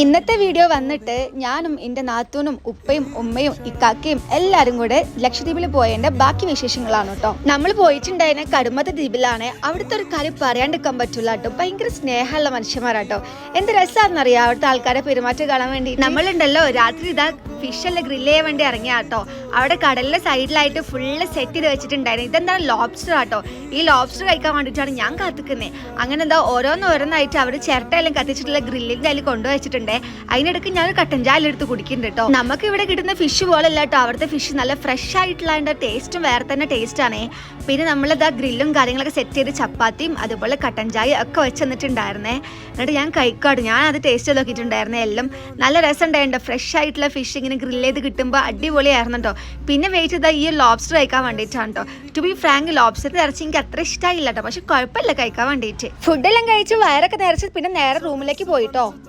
ഇന്നത്തെ വീഡിയോ വന്നിട്ട് ഞാനും എൻ്റെ നാത്തൂനും ഉപ്പയും ഉമ്മയും ഇക്കാക്കയും എല്ലാവരും കൂടെ ലക്ഷദ്വീപിൽ പോയതിൻ്റെ ബാക്കി വിശേഷങ്ങളാണ് കേട്ടോ. നമ്മൾ പോയിട്ടുണ്ടായിരുന്ന കടുമത ദ്വീപിലാണ്. അവിടുത്തെ ഒരു കാര്യം പറയാണ്ടിരിക്കാൻ പറ്റില്ല കേട്ടോ. ഭയങ്കര സ്നേഹമുള്ള മനുഷ്യന്മാരാട്ടോ. എന്ത് രസമാണെന്നറിയാം അവിടുത്തെ ആൾക്കാരെ പെരുമാറ്റം കാണാൻ വേണ്ടി. നമ്മളുണ്ടല്ലോ രാത്രി ഇതാ ഫിഷെല്ലാം ഗ്രില്ല് ചെയ്യാൻ വേണ്ടി ഇറങ്ങിയ കേട്ടോ. അവിടെ കടലിലെ സൈഡിലായിട്ട് ഫുള്ള് സെറ്റ് ചെയ്ത് വെച്ചിട്ടുണ്ടായിരുന്നു. ഇതെന്താണ് ലോബ്സ്റ്റർ ആട്ടോ. ഈ ലോബ്സ്റ്റർ കഴിക്കാൻ വേണ്ടിയിട്ടാണ് ഞാൻ കാത്തിക്കുന്നത്. അങ്ങനെ എന്താ ഓരോന്നായിട്ട് അവർ ചിരട്ടയെല്ലാം കത്തിച്ചിട്ടുള്ള ഗ്രില്ലിൻ്റെ അതിൽ കൊണ്ടുവച്ചിട്ടുണ്ട്. അതിനിടയ്ക്ക് ഞാൻ കട്ടൻ ചായ എടുത്ത് കുടിക്കുന്നുണ്ട് കേട്ടോ. നമുക്ക് ഇവിടെ കിട്ടുന്ന ഫിഷ് പോലല്ല കേട്ടോ. അവിടുത്തെ ഫിഷ് നല്ല ഫ്രഷ് ആയിട്ടുള്ള അതിൻ്റെ ടേസ്റ്റും വേറെ തന്നെ ടേസ്റ്റ് ആണ്. പിന്നെ നമ്മളിതാ ഗ്രില്ലും കാര്യങ്ങളൊക്കെ സെറ്റ് ചെയ്ത് ചപ്പാത്തിയും അതുപോലെ കട്ടൻ ചായ ഒക്കെ വെച്ച് തന്നിട്ടുണ്ടായിരുന്നേ. എന്നിട്ട് ഞാൻ കഴിക്കാട് ഞാൻ അത് ടേസ്റ്റ് നോക്കിയിട്ടുണ്ടായിരുന്നേ. എല്ലാം നല്ല രസം ഉണ്ടായിട്ടോ. ഫ്രഷ് ആയിട്ടുള്ള ഫിഷ് ഇങ്ങനെ ഗ്രില്ല് ചെയ്ത് കിട്ടുമ്പോൾ അടിപൊളിയായിരുന്നു കേട്ടോ. പിന്നെ വെയിറ്റ് ചെയ്താൽ ഈ ലോബ്സ്റ്റർ കഴിക്കാൻ വേണ്ടിയിട്ടാണ് കേട്ടോ. ടു ബി ഫ്രാങ്ക് ലോബ്സ്റ്റർ ഇറച്ചി എനിക്ക് അത്ര ഇഷ്ടമായില്ല കേട്ടോ. പക്ഷെ കുഴപ്പമില്ല കഴിക്കാൻ വേണ്ടിയിട്ട്. ഫുഡെല്ലാം കഴിച്ച് വയറൊക്കെ നിറച്ച് പിന്നെ നേരെ റൂമിലേക്ക് പോയിട്ടോ.